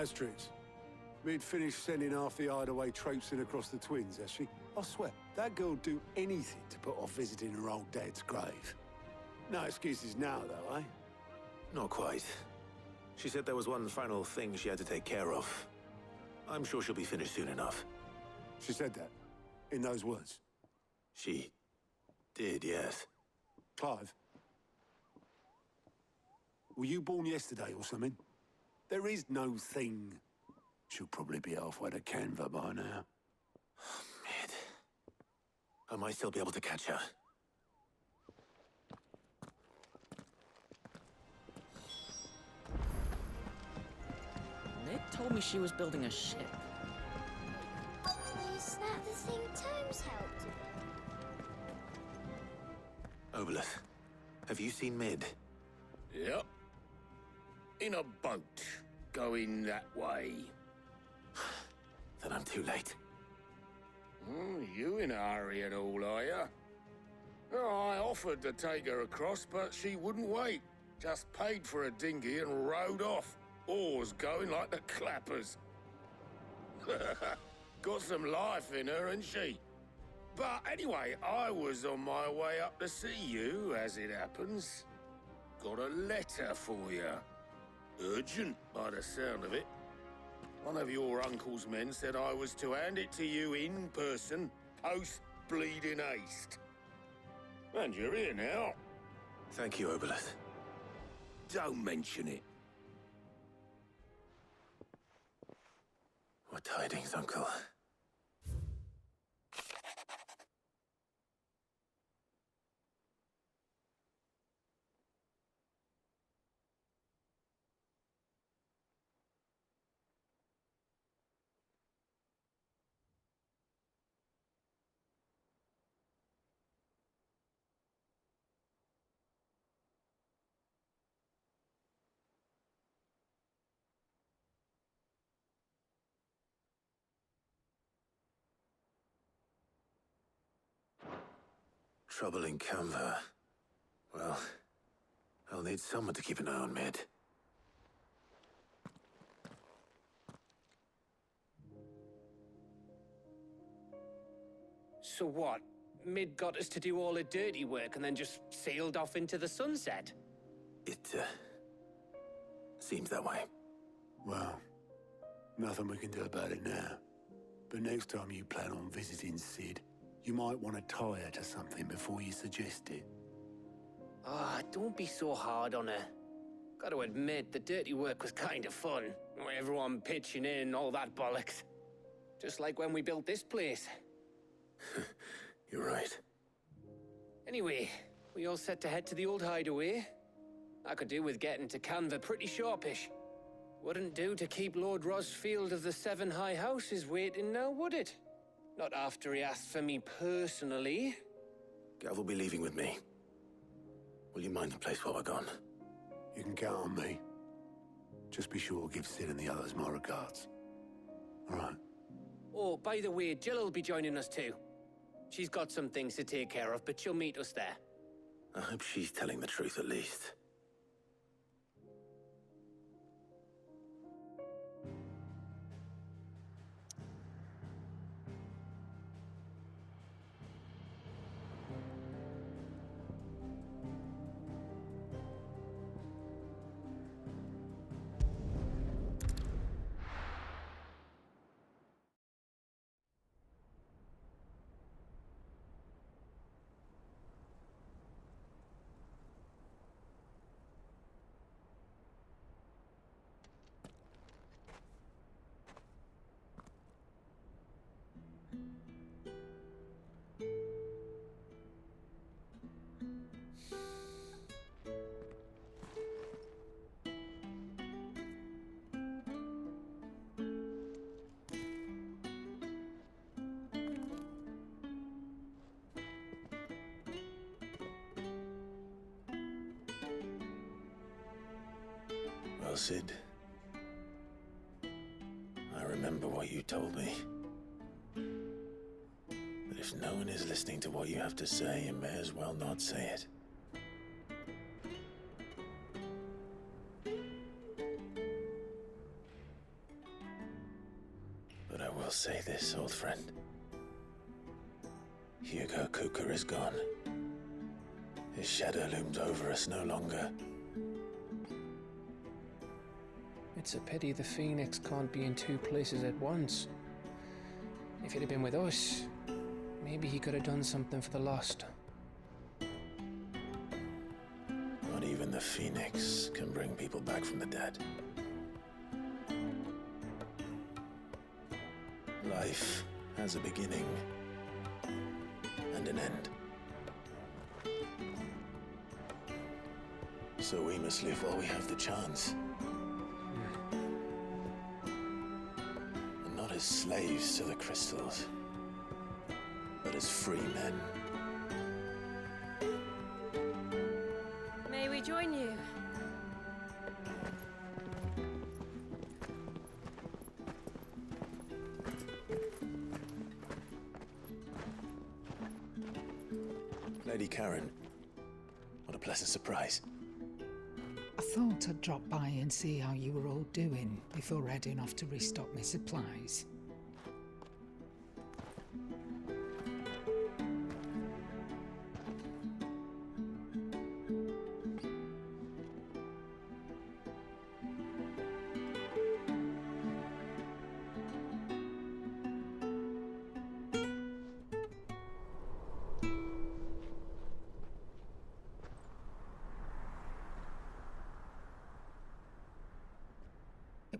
Asterix. We'd finished sending half the hideaway traipsing across the twins, has she? I swear, that girl'd do anything to put off visiting her old dad's grave. No excuses now, though, eh? Not quite. She said there was one final thing she had to take care of. I'm sure she'll be finished soon enough. She said that? In those words? She did, yes. Clive? Were you born yesterday or something? There is no thing. She'll probably be halfway to Canva by now. Mid. I might still be able to catch her. Ned told me she was building a ship. Is that the thing Tomes helped with? Obolus, have you seen Mid? Yep. In a boat, going that way. Then I'm too late. You in a hurry and all, are you? Oh, I offered to take her across, but she wouldn't wait. Just paid for a dinghy and rowed off. Oars going like the clappers. Got some life in her, ain't she? But anyway, I was on my way up to see you, as it happens. Got a letter for you. Urgent, by the sound of it. One of your uncle's men said I was to hand it to you in person, post-bleeding haste. And you're here now. Thank you, Obolus. Don't mention it. What tidings, Uncle? Trouble in Canva. Well, I'll need someone to keep an eye on Mid. So what? Mid got us to do all the dirty work and then just sailed off into the sunset? It, seems that way. Well, nothing we can do about it now. But next time you plan on visiting Sid, you might want to tie her to something before you suggest it. Ah, don't be so hard on her. Gotta admit, the dirty work was kind of fun. Everyone pitching in, all that bollocks. Just like when we built this place. You're right. Anyway, we all set to head to the old hideaway. I could do with getting to Canva pretty sharpish. Wouldn't do to keep Lord Rosfield of the Seven High Houses waiting now, would it? Not after he asked for me personally. Gav will be leaving with me. Will you mind the place while we're gone? You can count on me. Just be sure to give Sid and the others my regards. All right. Oh, by the way, Jill will be joining us too. She's got some things to take care of, but she'll meet us there. I hope she's telling the truth at least. Well, Sid, I remember what you told me. That if no one is listening to what you have to say, you may as well not say it. friend. Hugo Cooker is gone. His shadow looms over us no longer. It's a pity the Phoenix can't be in two places at once. If he'd have been with us, maybe he could have done something for the Lost. Not even the Phoenix can bring people back from the dead. Life has a beginning and an end. So we must live while we have the chance. And not as slaves to the crystals, but as free men. May we join you? Lady Karen, what a pleasant surprise. I thought I'd drop by and see how you were all doing before heading off to restock my supplies.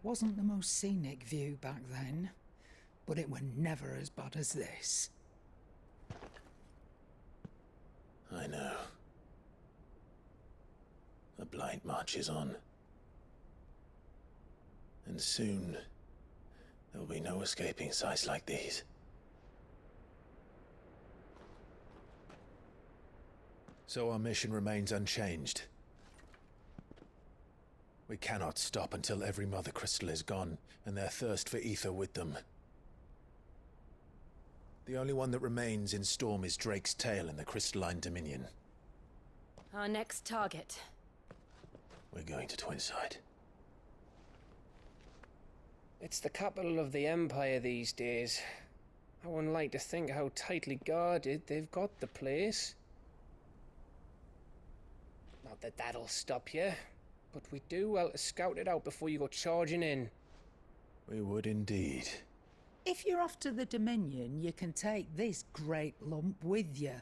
It wasn't the most scenic view back then, but it were never as bad as this. I know. The blight marches on. And soon, there'll be no escaping sights like these. So our mission remains unchanged. We cannot stop until every Mother Crystal is gone, and their thirst for ether with them. The only one that remains in Storm is Drake's Tail in the Crystalline Dominion. Our next target. We're going to Twinside. It's the capital of the Empire these days. I wouldn't like to think how tightly guarded they've got the place. Not that that'll stop you, but we do well to scout it out before you go charging in. We would indeed. If you're off to the Dominion, you can take this great lump with you.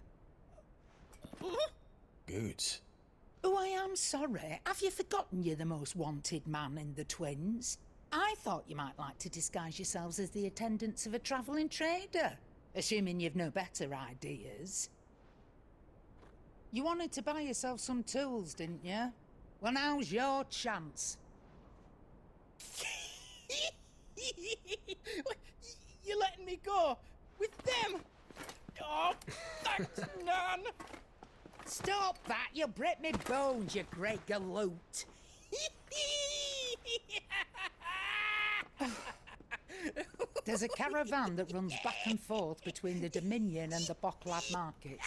Goods. Oh, I am sorry. Have you forgotten you're the most wanted man in the Twins? I thought you might like to disguise yourselves as the attendants of a travelling trader, assuming you've no better ideas. You wanted to buy yourself some tools, didn't you? Well, now's your chance. You're letting me go with them? Oh, thanks, Nan. Stop that! You'll break me bones, you great galoot. There's a caravan that runs back and forth between the Dominion and the Boklad markets.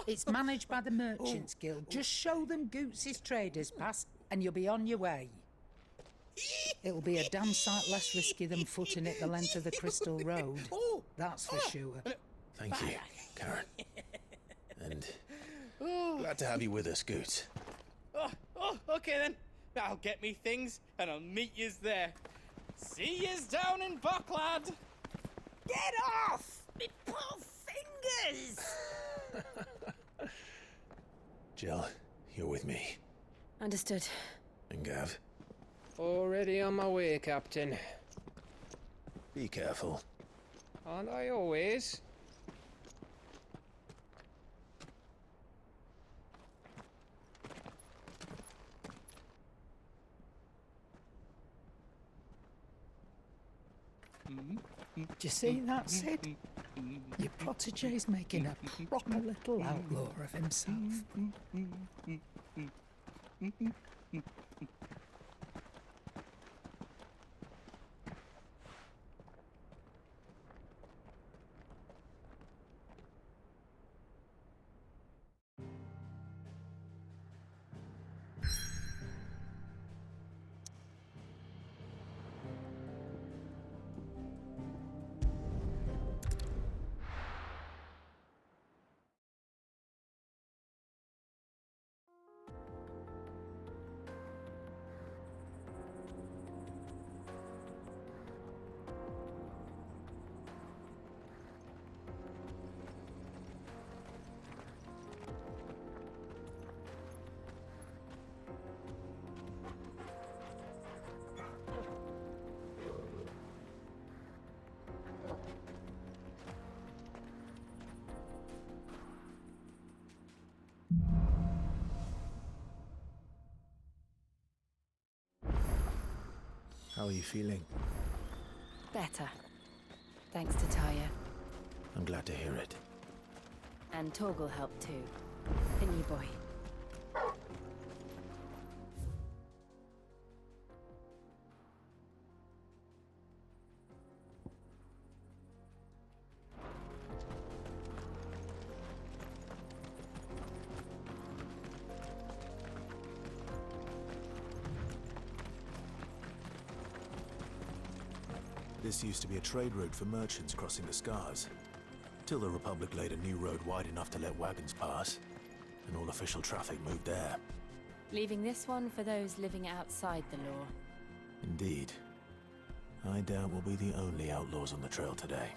It's managed by the Merchants Guild. Just show them Goots' traders pass and you'll be on your way. It'll be a damn sight less risky than footing it the length of the Crystal Road. That's for sure. Thank you, Karen. And glad to have you with us, Goots. Okay then. I'll get me things and I'll meet yous there. See yous down in Boklad. Get off! Me poor fingers! Jill, you're with me. Understood. And Gav, Already on my way, Captain. be careful. Aren't I always? Do you see that, Sid? Your protege's making a proper little outlaw of himself. How are you feeling? Better. Thanks to Taya. I'm glad to hear it. And Torgal helped too. The new boy. This used to be a trade route for merchants crossing the Scars. Till the Republic laid a new road wide enough to let wagons pass, and all official traffic moved there. Leaving this one for those living outside the law. Indeed. I doubt we'll be the only outlaws on the trail today.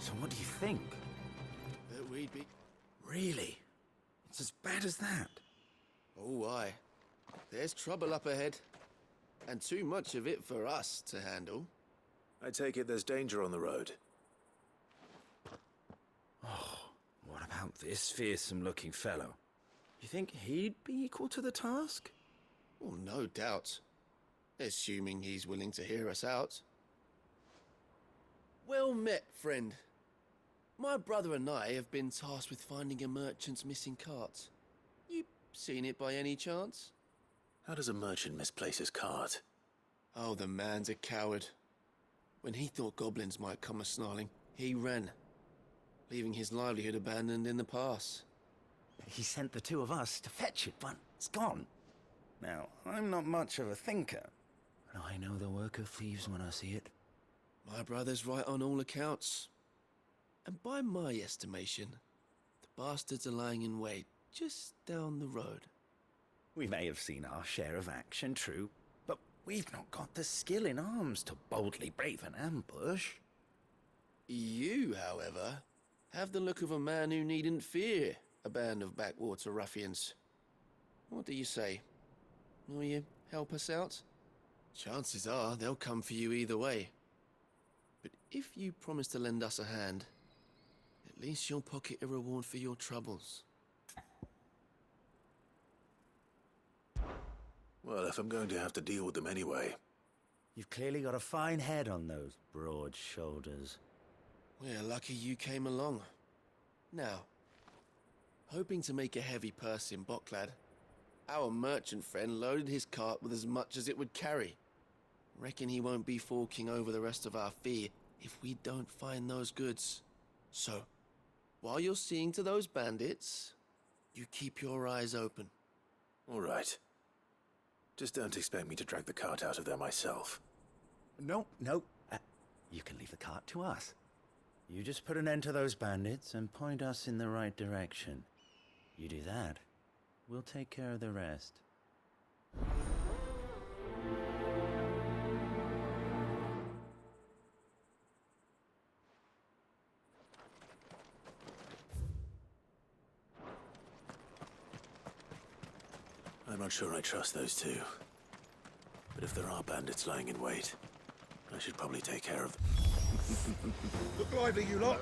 So what do you think? That we'd be... Really? It's as bad as that? Oh, aye. There's trouble up ahead. And too much of it for us to handle. I take it there's danger on the road. Oh, what about this fearsome-looking fellow? You think he'd be equal to the task? Well, no doubt. Assuming he's willing to hear us out. Well met, friend. My brother and I have been tasked with finding a merchant's missing cart. You seen it by any chance? How does a merchant misplace his cart? Oh, the man's a coward. When he thought goblins might come a-snarling, he ran, leaving his livelihood abandoned in the pass. He sent the two of us to fetch it, but it's gone. Now, I'm not much of a thinker, but I know the work of thieves when I see it. My brother's right on all accounts. And by my estimation, the bastards are lying in wait just down the road. We may have seen our share of action, true, but we've not got the skill in arms to boldly brave an ambush. You, however, have the look of a man who needn't fear a band of backwater ruffians. What do you say? Will you help us out? Chances are they'll come for you either way. But if you promise to lend us a hand, at least you'll pocket a reward for your troubles. Well, if I'm going to have to deal with them anyway. You've clearly got a fine head on those broad shoulders. We're lucky you came along. Now, hoping to make a heavy purse in Boklad, our merchant friend loaded his cart with as much as it would carry. Reckon he won't be forking over the rest of our fee if we don't find those goods. So, while you're seeing to those bandits, you keep your eyes open. All right. Just don't expect me to drag the cart out of there myself. No. You can leave the cart to us. You just put an end to those bandits and point us in the right direction. You do that, we'll take care of the rest. I'm not sure I trust those two. But if there are bandits lying in wait, I should probably take care of them. Look lively, you lot.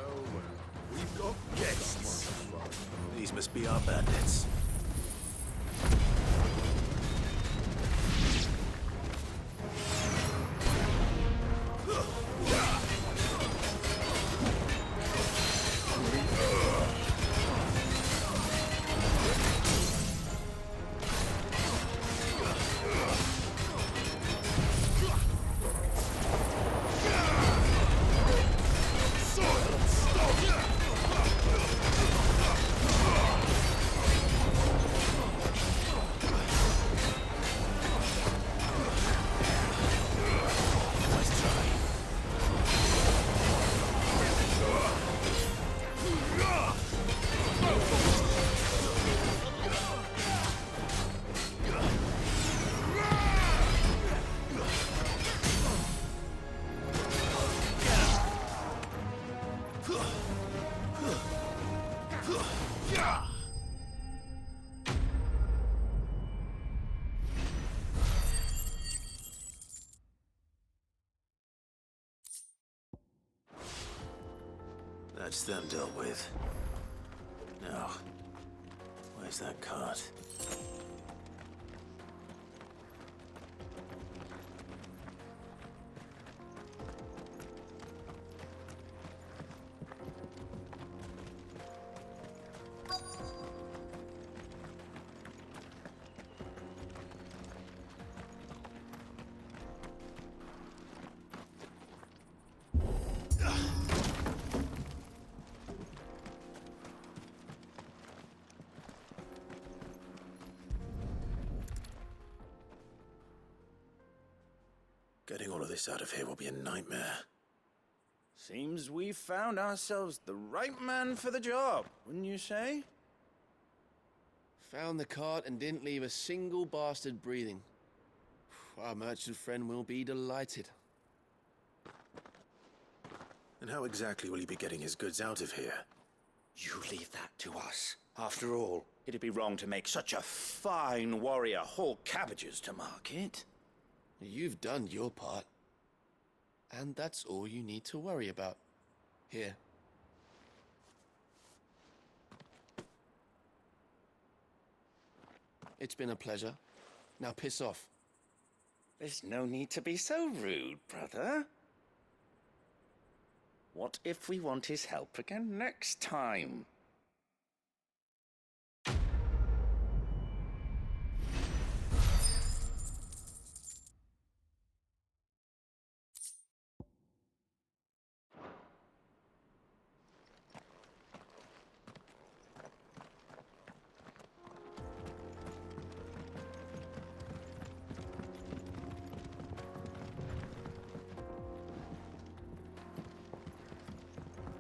We've got guests. These must be our bandits. That's them dealt with. Now, where's that cart? Getting all of this out of here will be a nightmare. Seems we've found ourselves the right man for the job, wouldn't you say? Found the cart and didn't leave a single bastard breathing. Our merchant friend will be delighted. And how exactly will he be getting his goods out of here? You leave that to us. After all, it'd be wrong to make such a fine warrior haul cabbages to market. You've done your part. And that's all you need to worry about. Here. It's been a pleasure. Now piss off. There's no need to be so rude, brother. What if we want his help again next time?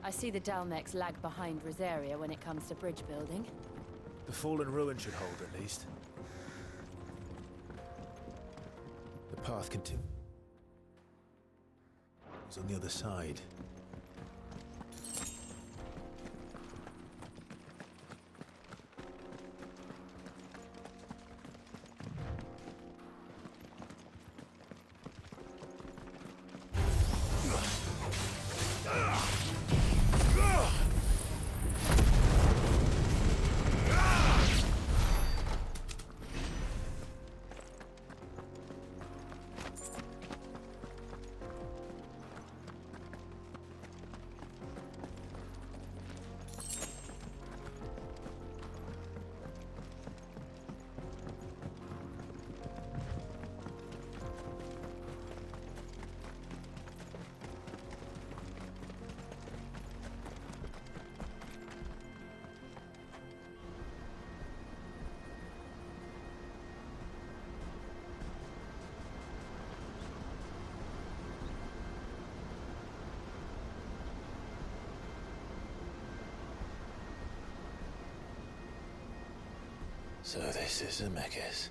I see the Dalmex lag behind Rosaria when it comes to bridge building. The fallen ruin should hold, at least. The path continues. It's on the other side. So this is Zemeckis.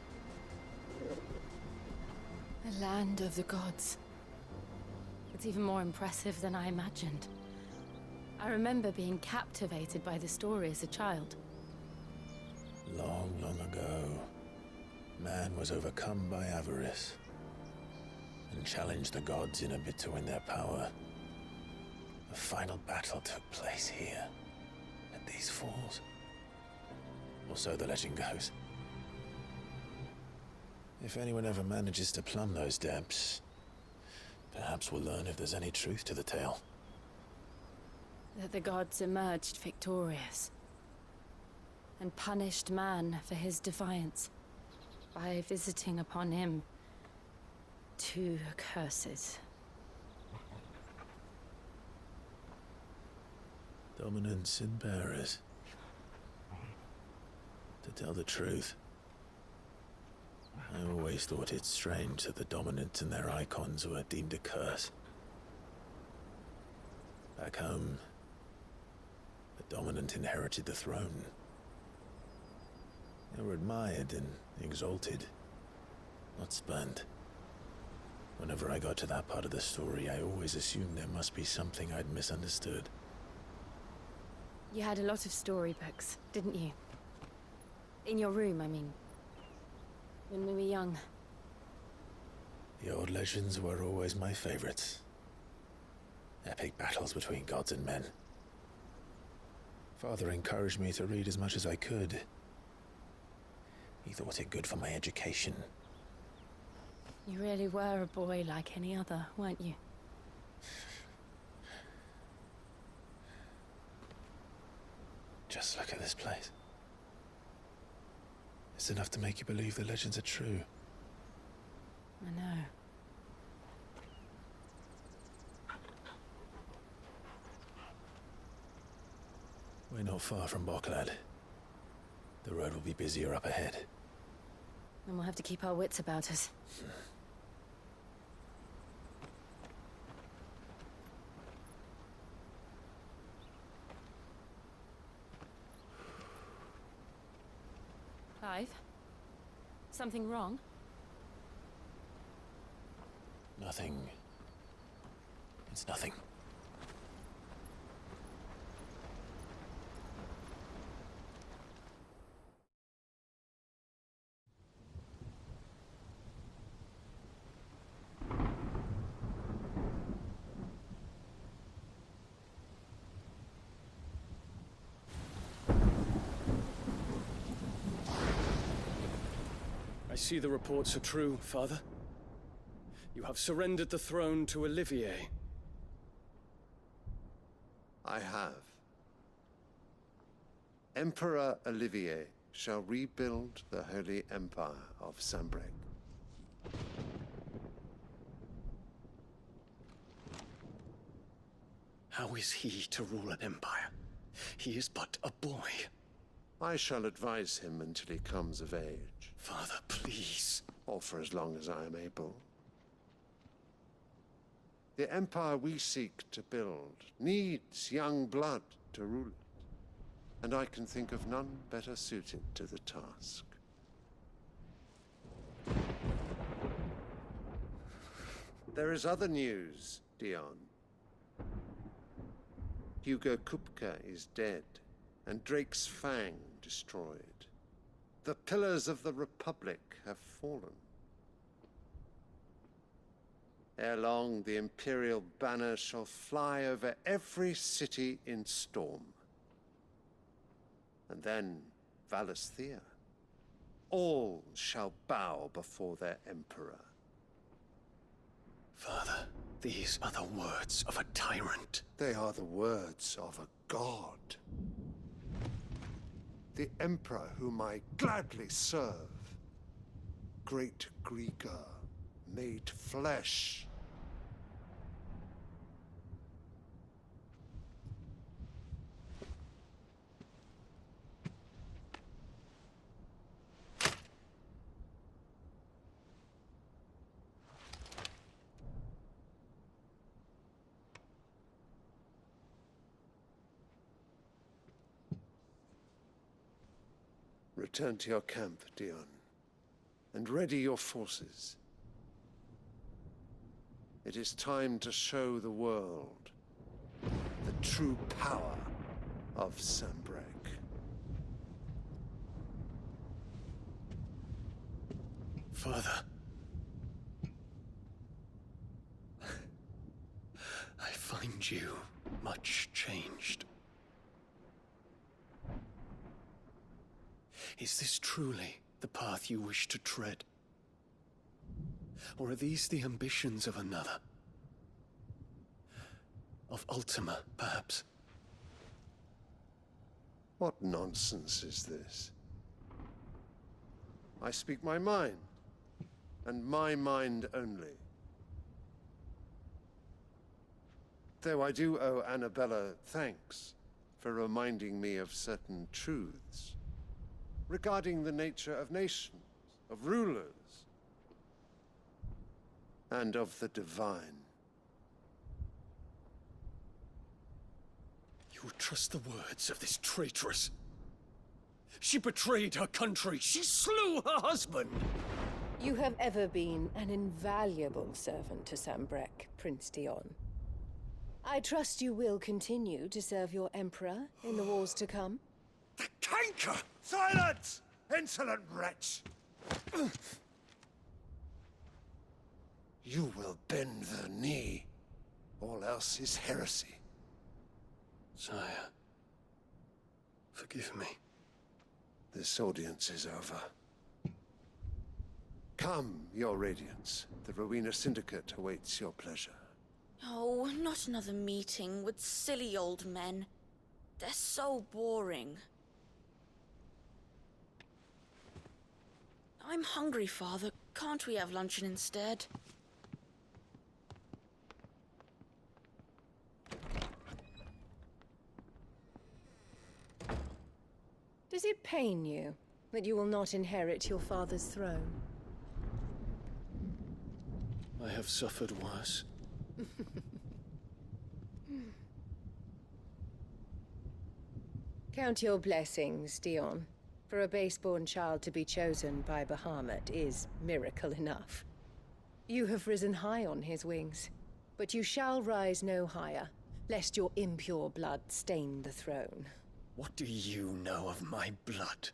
The land of the gods. It's even more impressive than I imagined. I remember being captivated by the story as a child. Long, long ago, man was overcome by avarice and challenged the gods in a bid to win their power. A final battle took place here, at these falls. Or so the legend goes. If anyone ever manages to plumb those depths, perhaps we'll learn if there's any truth to the tale. That the gods emerged victorious and punished man for his defiance by visiting upon him 2 curses. Dominance and bearers. To tell the truth, I always thought it strange that the dominant and their icons were deemed a curse. Back home, the dominant inherited the throne. They were admired and exalted, not spurned. Whenever I got to that part of the story, I always assumed there must be something I'd misunderstood. You had a lot of storybooks, didn't you? In your room, I mean. When we were young. The old legends were always my favorites. Epic battles between gods and men. Father encouraged me to read as much as I could. He thought it good for my education. You really were a boy like any other, weren't you? Just look at this place. It's enough to make you believe the legends are true. I know. We're not far from Boklad. The road will be busier up ahead. Then we'll have to keep our wits about us. Clive? Something wrong? Nothing. It's nothing. I see the reports are true, Father. You have surrendered the throne to Olivier. I have. Emperor Olivier shall rebuild the Holy Empire of Sambrek. How is he to rule an empire? He is but a boy. I shall advise him until he comes of age. Father, please. Or for as long as I am able. The empire we seek to build needs young blood to rule it, and I can think of none better suited to the task. There is other news, Dion. Hugo Kupka is dead, and Drake's Fang destroyed. The pillars of the Republic have fallen. Ere long, the Imperial banner shall fly over every city in Storm. And then Valisthea. All shall bow before their Emperor. Father, these are the words of a tyrant. They are the words of a god. The Emperor whom I gladly serve. Great Greeker, made flesh. Return to your camp, Dion, and ready your forces. It is time to show the world the true power of Sambrek. Father. I find you much changed. Is this truly the path you wish to tread? Or are these the ambitions of another? Of Ultima, perhaps? What nonsense is this? I speak my mind, and my mind only. Though I do owe Annabella thanks for reminding me of certain truths regarding the nature of nations, of rulers, and of the divine. You would trust the words of this traitress? She betrayed her country. She slew her husband. You have ever been an invaluable servant to Sambrek, Prince Dion. I trust you will continue to serve your Emperor in the wars to come. The canker! Silence! Insolent wretch! You will bend the knee. All else is heresy. Sire, Forgive me. This audience is over. Come, Your Radiance. The Rowena Syndicate awaits your pleasure. Oh, not another meeting with silly old men. They're so boring. I'm hungry, Father. Can't we have luncheon instead? Does it pain you that you will not inherit your father's throne? I have suffered worse. Count your blessings, Dion. For a base-born child to be chosen by Bahamut is miracle enough. You have risen high on his wings, but you shall rise no higher, lest your impure blood stain the throne. What do you know of my blood?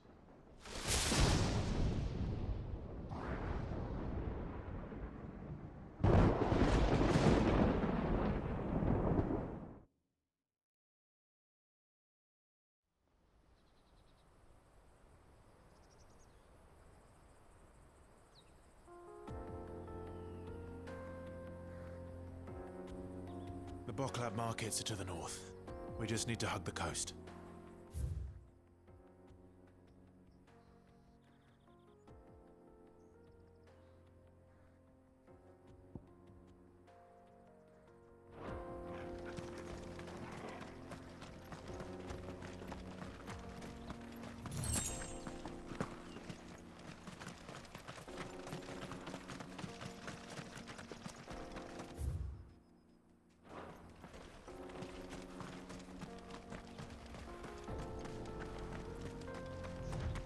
The Boklad markets are to the north. We just need to hug the coast.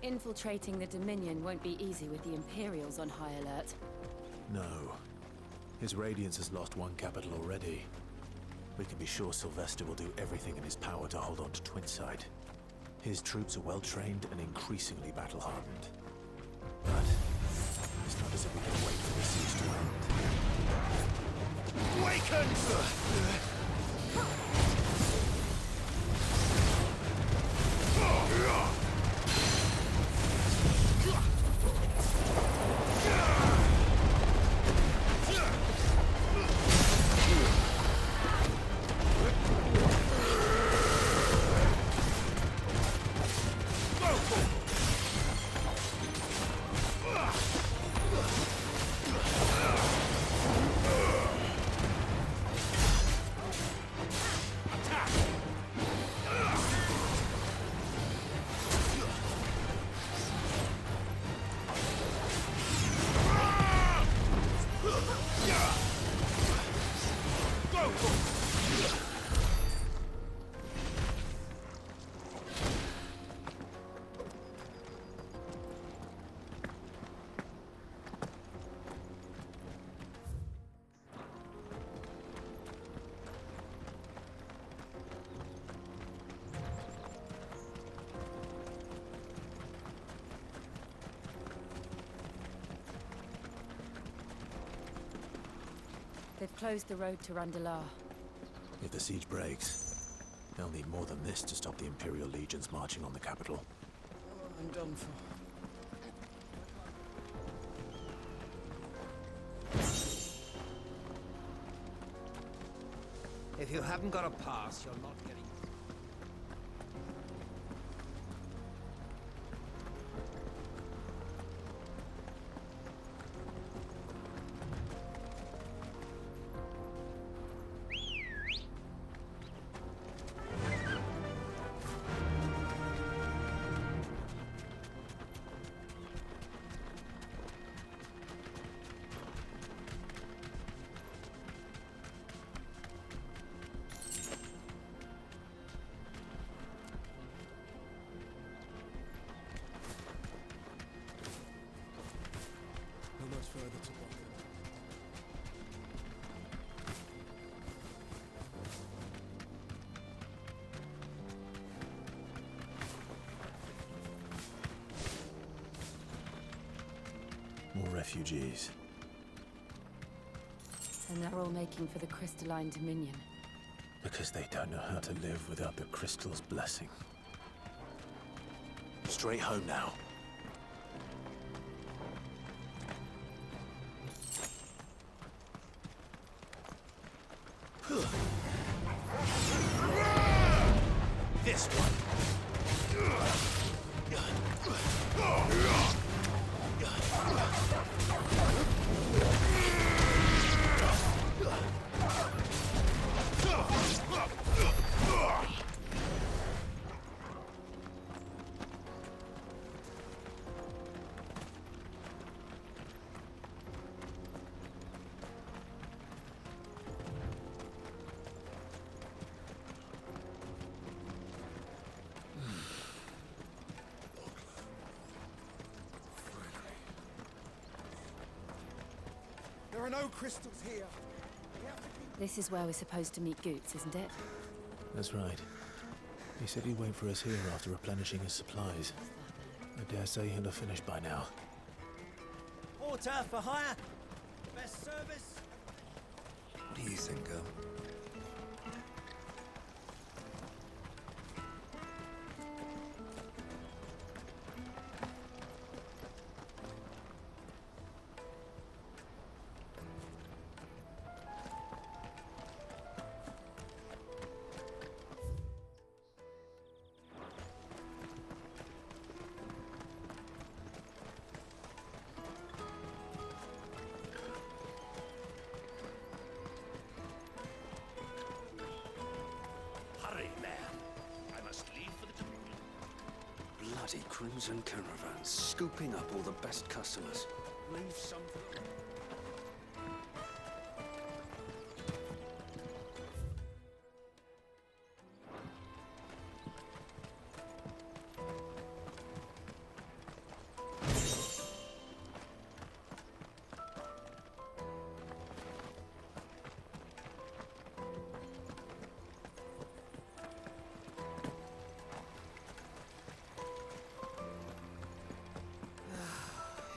Infiltrating the Dominion won't be easy with the Imperials on high alert. No. His Radiance has lost one capital already. We can be sure Sylvester will do everything in his power to hold on to Twinside. His troops are well-trained and increasingly battle-hardened. But it's not as if we can wait for the siege to end. Awaken! They've closed the road to Randalar. If the siege breaks, they'll need more than this to stop the Imperial legions marching on the capital. I'm done for. If you haven't got a pass, you're not getting... More refugees. And they're all making for the crystalline Dominion. Because they don't know how to live without the crystal's blessing. Straight home now. This one. There are no crystals here. This is where we're supposed to meet Goots, isn't it? That's right. He said he'd wait for us here after replenishing his supplies. I dare say he'll have finished by now. Porter for hire. Best service. What do you think, girl? Bloody crimson caravans, scooping up all the best customers. Leave something.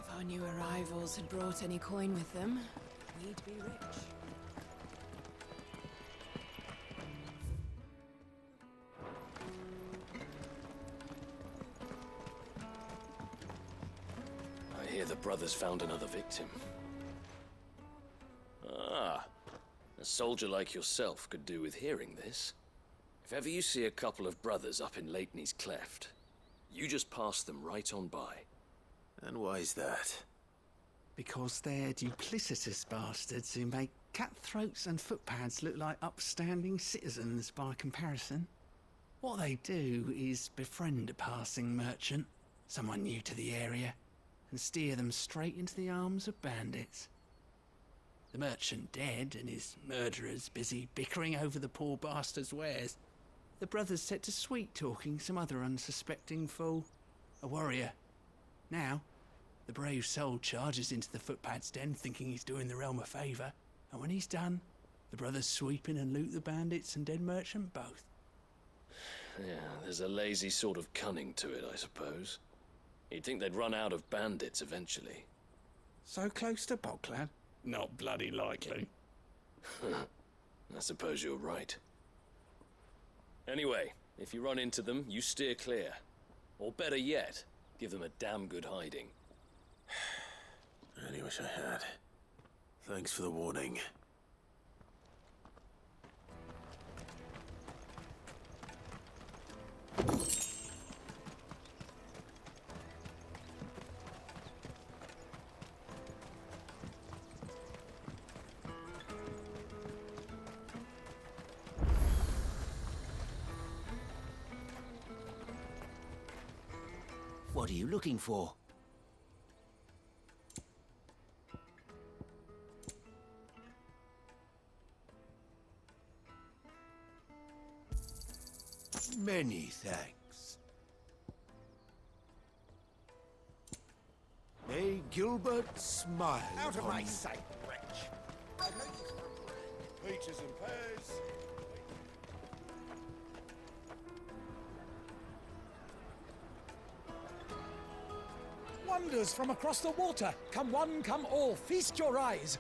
If our new arrivals had brought any coin with them, we'd be rich. I hear the brothers found another victim. Ah, a soldier like yourself could do with hearing this. If ever you see a couple of brothers up in Lateney's Cleft, you just pass them right on by. And why is that? Because they're duplicitous bastards who make cutthroats and footpads look like upstanding citizens by comparison. What they do is befriend a passing merchant, someone new to the area, and steer them straight into the arms of bandits. The merchant dead and his murderers busy bickering over the poor bastard's wares. The brothers set to sweet-talking some other unsuspecting fool, a warrior. Now, the brave soul charges into the footpad's den thinking he's doing the realm a favour, and when he's done, the brothers sweep in and loot the bandits and dead merchant both. Yeah, there's a lazy sort of cunning to it, I suppose. You'd think they'd run out of bandits eventually. So close to Boklad? Not bloody likely. I suppose you're right. Anyway, if you run into them, you steer clear. Or better yet, give them a damn good hiding. I really wish I had. Thanks for the warning. What are you looking for? Many thanks. May Gilbert smile. Out of my upon sight, wretch! Peaches and pears. Wonders from across the water. Come one, come all. Feast your eyes.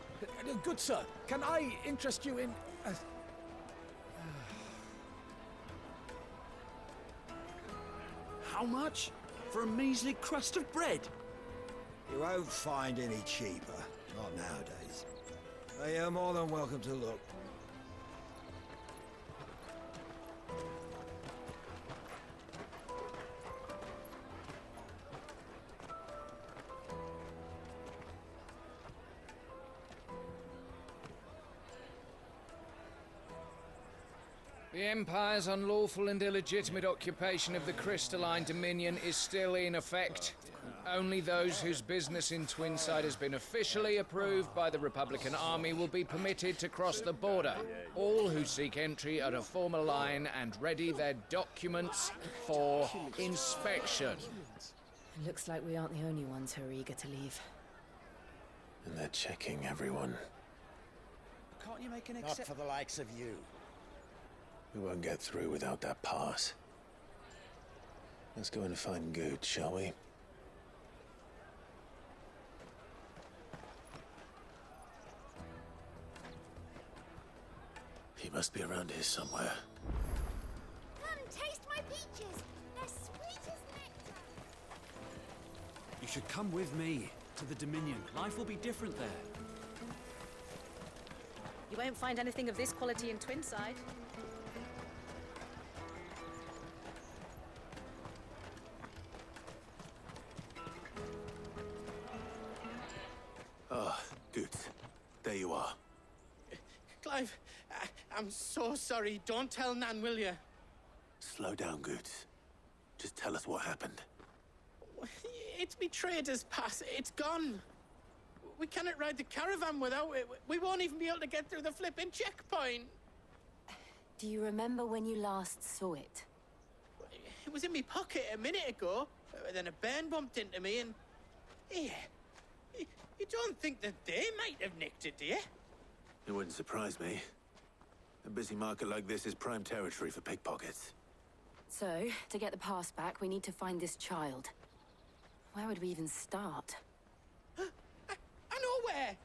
Good sir, can I interest you in... How much? for a measly crust of bread. You won't find any cheaper. Not nowadays. But you're more than welcome to look. The Empire's unlawful and illegitimate occupation of the crystalline dominion is still in effect. Only those whose business in Twinside has been officially approved by the Republican Army will be permitted to cross the border. All who seek entry are to form a line and ready their documents for inspection. It looks like we aren't the only ones who are eager to leave. And they're checking everyone. Can't you make an Not for the likes of you. We won't get through without that pass. Let's go in and find Good, shall we? He must be around here somewhere. Come taste my peaches. They're sweet as nectar. You should come with me to the Dominion. Life will be different there. You won't find anything of this quality in Twinside. Ah, Good. There you are. Clive, I'm so sorry. Don't tell Nan, will you? Slow down, Good. Just tell us what happened. It's me trader's pass. It's gone. We cannot ride the caravan without it. We won't even be able to get through the flipping checkpoint. Do you remember when you last saw it? It was in my pocket a minute ago. Then a bairn bumped into me and... Yeah. You don't think that they might have nicked it, do you? It wouldn't surprise me. A busy market like this is prime territory for pickpockets. So, to get the pass back, we need to find this child. Where would we even start? I know where!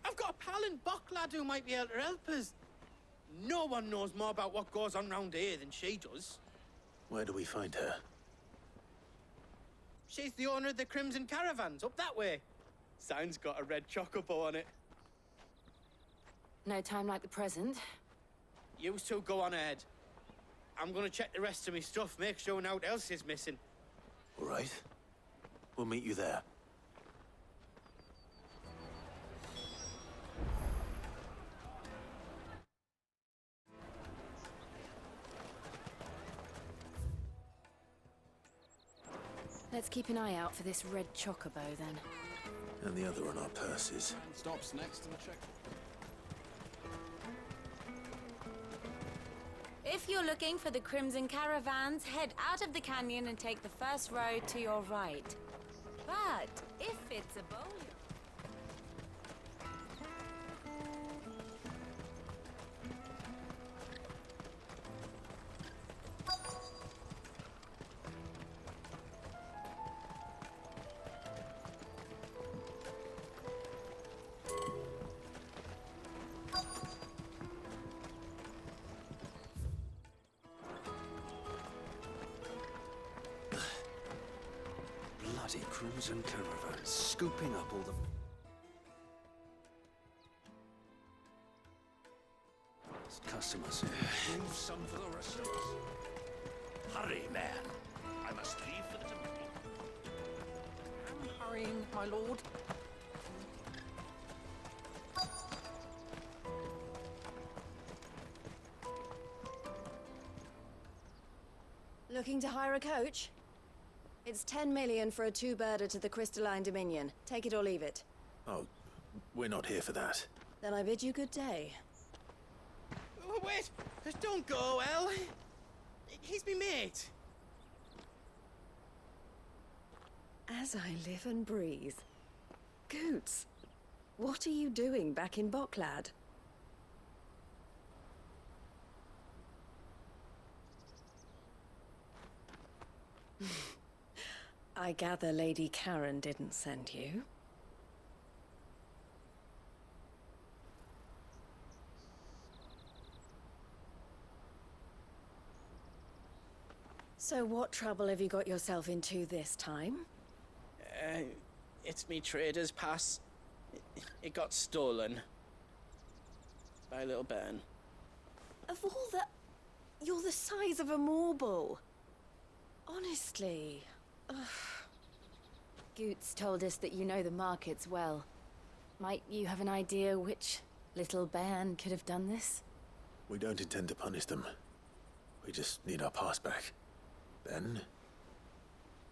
I've got a pal in Boklad who might be able to help us. No one knows more about what goes on round here than she does. Where do we find her? She's the owner of the Crimson Caravans, up that way. Sign's got a red chocobo on it. No time like the present. You two go on ahead. I'm gonna check the rest of my stuff, make sure nothing else is missing. All right. We'll meet you there. Let's keep an eye out for this red chocobo, then. And the other on our purses. Stops next and check. If you're looking for the Crimson Caravans, head out of the canyon and take the first road to your right. But if it's a bowl... Bloody Crimson Caravan, scooping up all the... customers. Leave some for the rest of us. Hurry, man. I must leave for the Dominion. I'm hurrying, my lord. Looking to hire a coach? It's 10 million for a two-birder to the Crystalline Dominion. Take it or leave it. Oh, we're not here for that. Then I bid you good day. Oh, wait! Don't go, El! He's me mate. As I live and breathe. Goots, what are you doing back in Boklad? I gather Lady Karen didn't send you. So what trouble have you got yourself into this time? It's me trader's pass. It got stolen. By a little bairn. Of all the... You're the size of a marble. Honestly. Ugh. Goots told us that you know the markets well. Might you have an idea which little bairn could have done this? We don't intend to punish them. We just need our pass back. Then,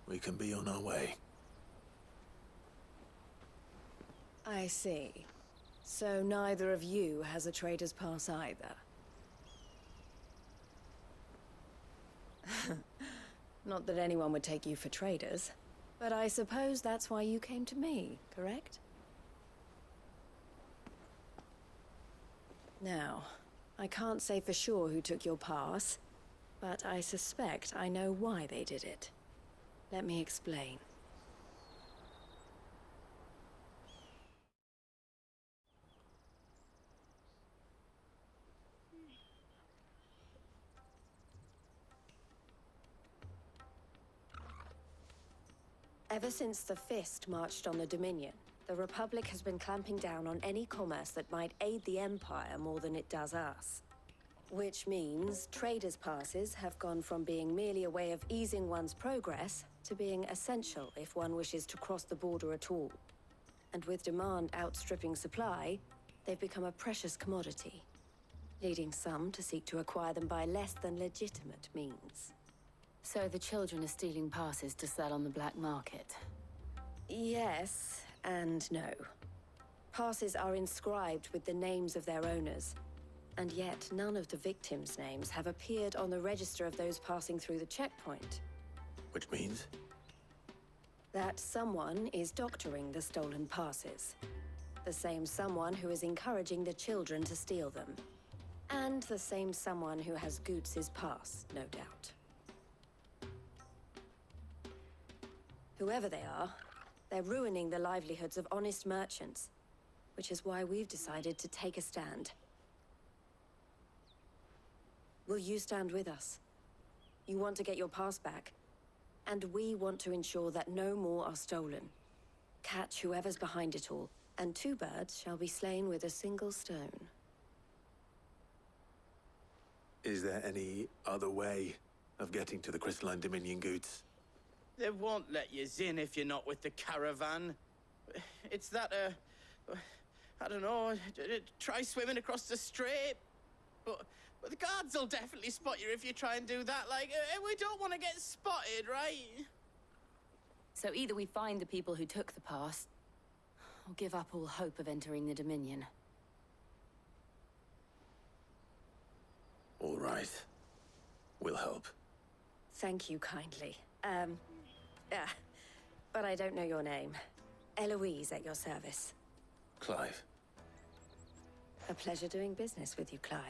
we can be on our way. I see. So neither of you has a trader's pass either. Not that anyone would take you for traders, but I suppose that's why you came to me, correct? Now, I can't say for sure who took your pass, but I suspect I know why they did it. Let me explain. Ever since the Fist marched on the Dominion, the Republic has been clamping down on any commerce that might aid the Empire more than it does us. Which means traders' passes have gone from being merely a way of easing one's progress to being essential if one wishes to cross the border at all. And with demand outstripping supply, they've become a precious commodity, leading some to seek to acquire them by less than legitimate means. So the children are stealing passes to sell on the black market? Yes, and no. Passes are inscribed with the names of their owners, and yet none of the victims' names have appeared on the register of those passing through the checkpoint. Which means? That someone is doctoring the stolen passes. The same someone who is encouraging the children to steal them. And the same someone who has Goots' pass, no doubt. Whoever they are, they're ruining the livelihoods of honest merchants, which is why we've decided to take a stand. Will you stand with us? You want to get your pass back, and we want to ensure that no more are stolen. Catch whoever's behind it all, and two birds shall be slain with a single stone. Is there any other way of getting to the Crystalline Dominion, Goots? They won't let you in if you're not with the caravan. It's that, I don't know, try swimming across the strait. But the guards will definitely spot you if you try and do that. Like, we don't want to get spotted, right? So either we find the people who took the pass, or give up all hope of entering the Dominion. All right. We'll help. Thank you kindly. But I don't know your name. Eloise at your service. Clive. A pleasure doing business with you, Clive.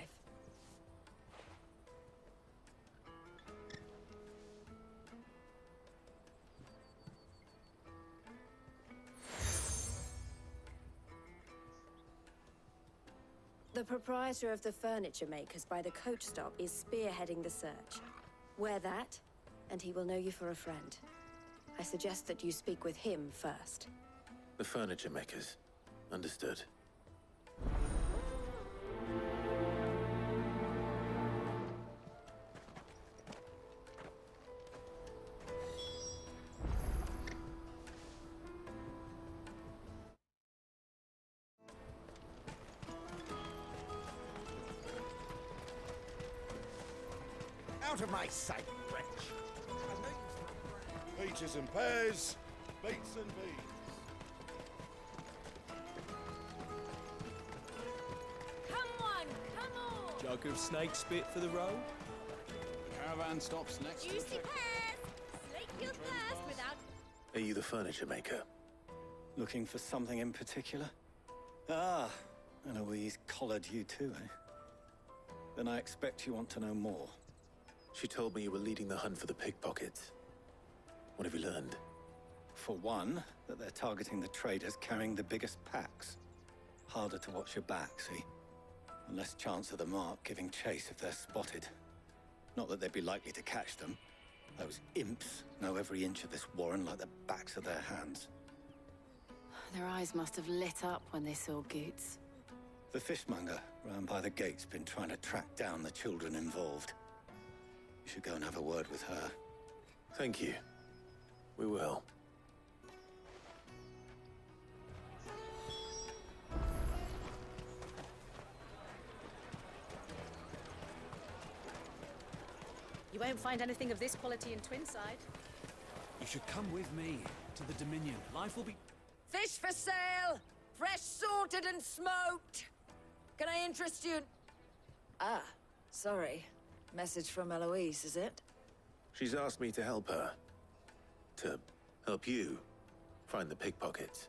The proprietor of the furniture makers by the coach stop is spearheading the search. Wear that, and he will know you for a friend. I suggest that you speak with him first. The furniture makers. Understood. Out of my sight, wretch! Peaches and pears, beets and beans. Come on! Jug of snake spit for the road? Caravan stops next Juicy pears! Slake your thirst without... Are you the furniture maker? Looking for something in particular? Ah, Eloise collared you too, eh? Then I expect you want to know more. She told me you were leading the hunt for the pickpockets. What have you learned? For one, that they're targeting the traders carrying the biggest packs. Harder to watch your back, see? And less chance of the mark giving chase if they're spotted. Not that they'd be likely to catch them. Those imps know every inch of this warren like the backs of their hands. Their eyes must have lit up when they saw Goots. The fishmonger round by the gate's been trying to track down the children involved. You should go and have a word with her. Thank you. We will. You won't find anything of this quality in Twinside. You should come with me to the Dominion. Life will be... Fish for sale! Fresh sorted and smoked! Can I interest you in... Ah, sorry. Message from Eloise, is it? She's asked me to help her. To help you find the pickpockets.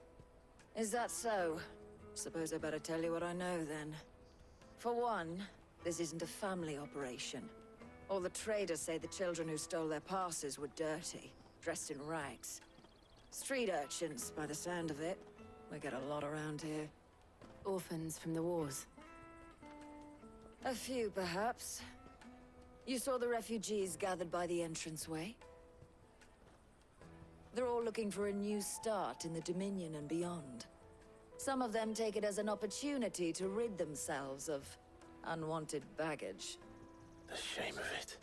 Is that so? Suppose I better tell you what I know, then. For one, this isn't a family operation. All the traders say the children who stole their passes were dirty, dressed in rags. Street urchins, by the sound of it. We get a lot around here. Orphans from the wars. A few, perhaps. You saw the refugees gathered by the entranceway? They're all looking for a new start in the Dominion and beyond. Some of them take it as an opportunity to rid themselves of unwanted baggage. The shame of it.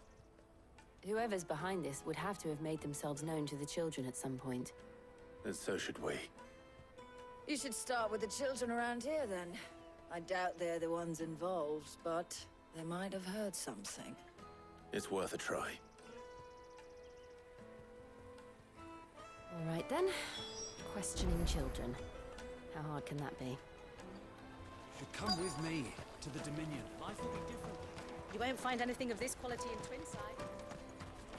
Whoever's behind this would have to have made themselves known to the children at some point. And so should we. You should start with the children around here, then. I doubt they're the ones involved, but they might have heard something. It's worth a try. All right, then. Questioning children. How hard can that be? You should come with me to the Dominion. Life will be different. You won't find anything of this quality in Twinside.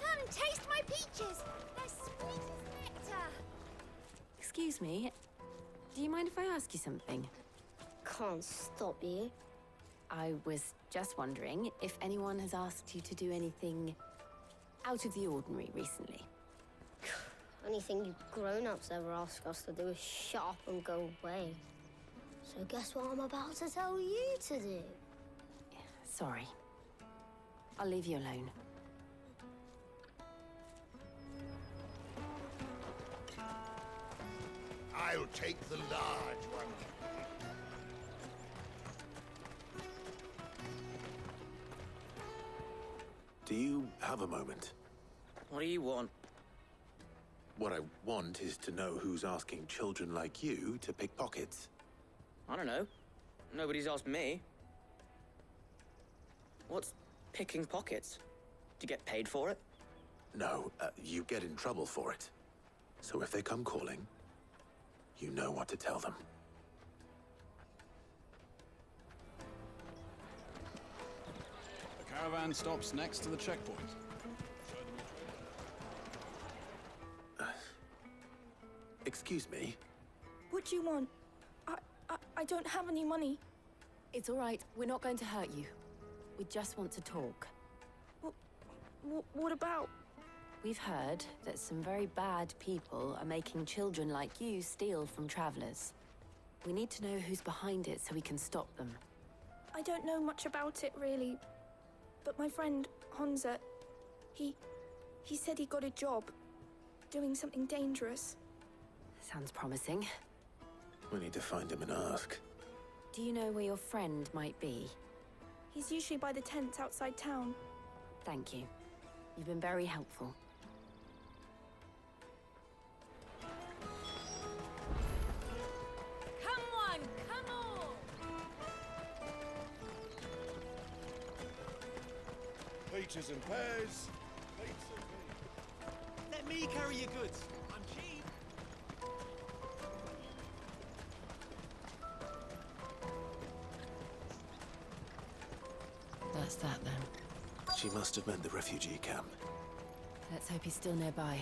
Come taste my peaches. They're sweet as nectar. Excuse me. Do you mind if I ask you something? Can't stop you. I was just wondering if anyone has asked you to do anything out of the ordinary recently. Anything you grown-ups ever ask us to do is shut up and go away. So guess what I'm about to tell you to do? Sorry. I'll leave you alone. I'll take the large one. Do you have a moment? What do you want? What I want is to know who's asking children like you to pick pockets. I don't know. Nobody's asked me. What's picking pockets? Do you get paid for it? No, you get in trouble for it. So if they come calling, you know what to tell them. The caravan stops next to the checkpoint. Excuse me? What do you want? I don't have any money. It's all right. We're not going to hurt you. We just want to talk. What about? We've heard that some very bad people are making children like you steal from travelers. We need to know who's behind it so we can stop them. I don't know much about it, really. But my friend, Honza, he said he got a job doing something dangerous. Sounds promising. We need to find him and ask. Do you know where your friend might be? He's usually by the tents outside town. Thank you. You've been very helpful. Come on, come on! Peaches and pears. Peaches and peas. Let me carry your goods. I'm cheap. That's that, then. She must have meant the refugee camp. Let's hope he's still nearby.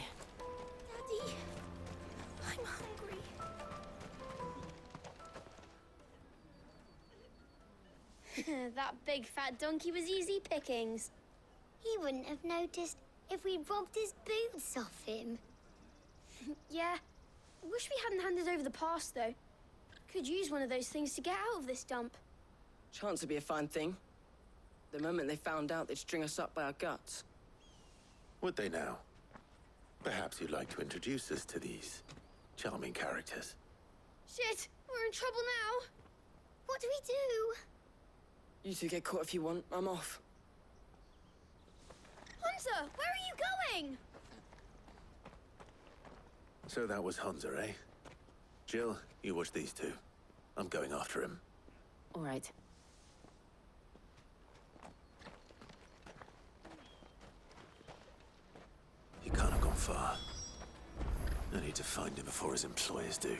Daddy, I'm hungry. That big fat donkey was easy pickings. He wouldn't have noticed if we'd robbed his boots off him. Yeah. Wish we hadn't handed over the pass, though. Could use one of those things to get out of this dump. Chance would be a fine thing. The moment they found out, they'd string us up by our guts. Would they now? Perhaps you'd like to introduce us to these charming characters. Shit! We're in trouble now! What do we do? You two get caught if you want. I'm off. Hunter, where are you going? So that was Hunter, eh? Jill, you watch these two. I'm going after him. All right. He can't have gone far. I need to find him before his employers do.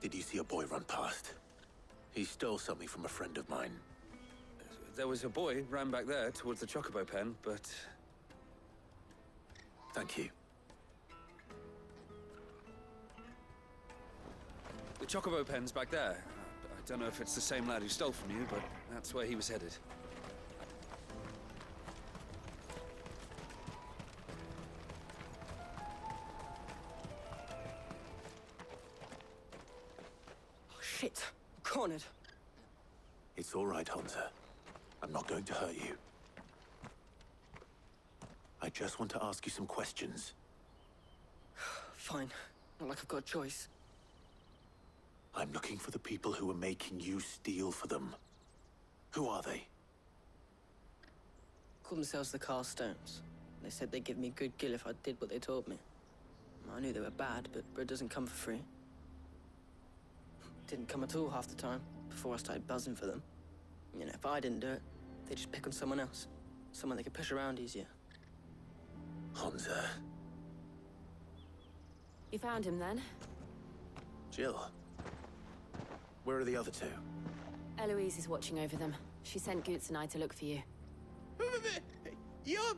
Did you see a boy run past? He stole something from a friend of mine. There was a boy ran back there towards the Chocobo pen, but... Thank you. The Chocobo pen's back there. I don't know if it's the same lad who stole from you, but that's where he was headed. Oh, shit. Cornered. It's all right, Hunter. I'm not going to hurt you. I just want to ask you some questions. Fine. Not like I've got a choice. I'm looking for the people who are making you steal for them. Who are they? Called themselves the Carstones. They said they'd give me good gill if I did what they told me. I knew they were bad, but bread doesn't come for free. Didn't come at all half the time, before I started buzzing for them. You know, if I didn't do it, they'd just pick on someone else. Someone they could push around easier. Hunter. You found him then? Jill. Where are the other two? Eloise is watching over them. She sent Goots and I to look for you. You're...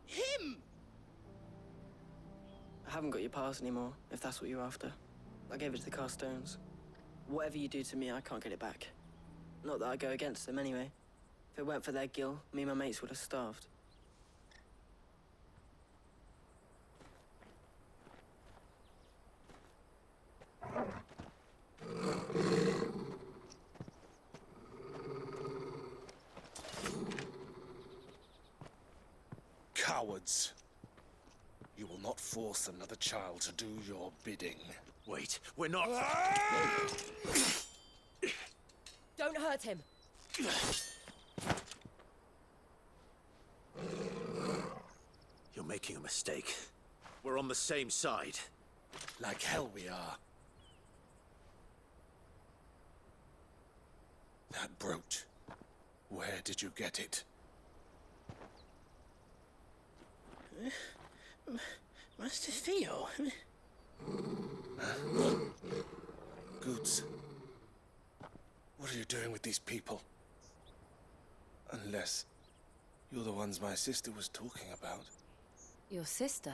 him! I haven't got your pass anymore, if that's what you're after. I gave it to the Carstones. Whatever you do to me, I can't get it back. Not that I go against them anyway. If it weren't for their gill, me and my mates would have starved. Cowards. You will not force another child to do your bidding. Wait, we're not... Don't hurt him. You're making a mistake. We're on the same side. Like hell we are. That brooch. Where did you get it? Master Theo? Goots. What are you doing with these people? Unless you're the ones my sister was talking about. Your sister?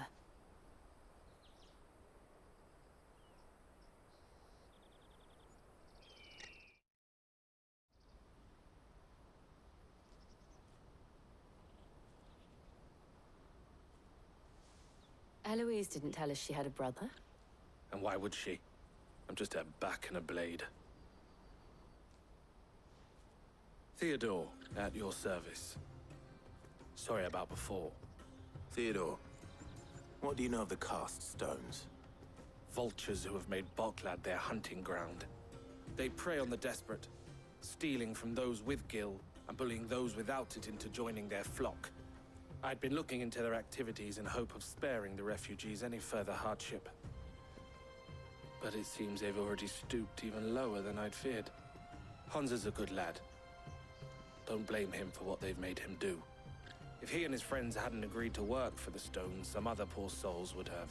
Eloise didn't tell us she had a brother. And why would she? I'm just a back and a blade. Theodore, at your service. Sorry about before. Theodore, what do you know of the cast stones? Vultures who have made Boklad their hunting ground. They prey on the desperate, stealing from those with gill and bullying those without it into joining their flock. I'd been looking into their activities in hope of sparing the refugees any further hardship. But it seems they've already stooped even lower than I'd feared. Hansa's a good lad. Don't blame him for what they've made him do. If he and his friends hadn't agreed to work for the stones, some other poor souls would have.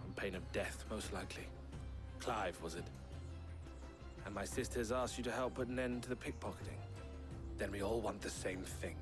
On pain of death, most likely. Clive, was it? And my sisters asked you to help put an end to the pickpocketing. Then we all want the same thing.